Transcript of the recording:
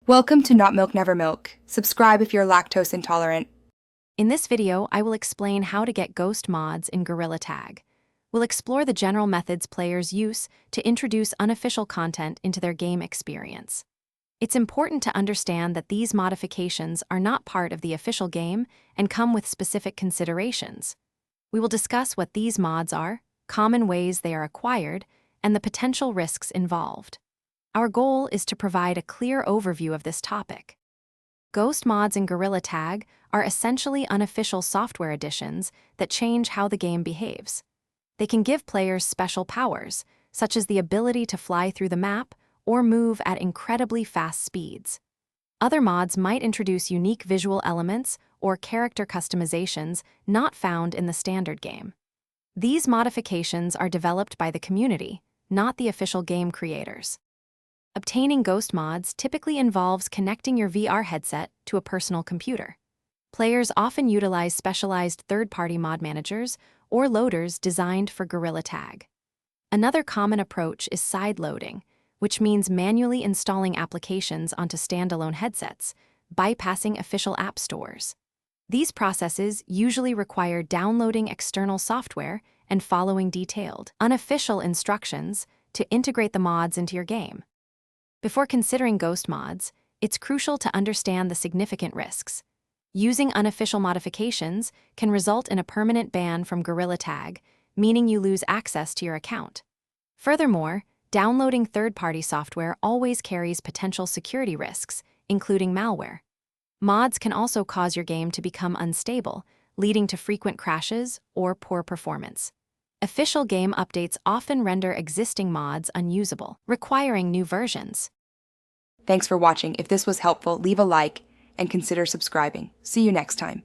Welcome to Not Milk Never Milk. Subscribe if you're lactose intolerant. In this video, I will explain how to get ghost mods in Gorilla Tag. We'll explore the general methods players use to introduce unofficial content into their game experience. It's important to understand that these modifications are not part of the official game and come with specific considerations. We will discuss what these mods are, common ways they are acquired, and the potential risks involved. Our goal is to provide a clear overview of this topic. Ghost mods in Gorilla Tag are essentially unofficial software additions that change how the game behaves. They can give players special powers, such as the ability to fly through the map or move at incredibly fast speeds. Other mods might introduce unique visual elements or character customizations not found in the standard game. These modifications are developed by the community, not the official game creators. Obtaining ghost mods typically involves connecting your VR headset to a personal computer. Players often utilize specialized third-party mod managers or loaders designed for Gorilla Tag. Another common approach is side-loading, which means manually installing applications onto standalone headsets, bypassing official app stores. These processes usually require downloading external software and following detailed, unofficial instructions to integrate the mods into your game. Before considering ghost mods, it's crucial to understand the significant risks. Using unofficial modifications can result in a permanent ban from Gorilla Tag, meaning you lose access to your account. Furthermore, downloading third-party software always carries potential security risks, including malware. Mods can also cause your game to become unstable, leading to frequent crashes or poor performance. Official game updates often render existing mods unusable, requiring new versions. Thanks for watching. If this was helpful, leave a like and consider subscribing. See you next time.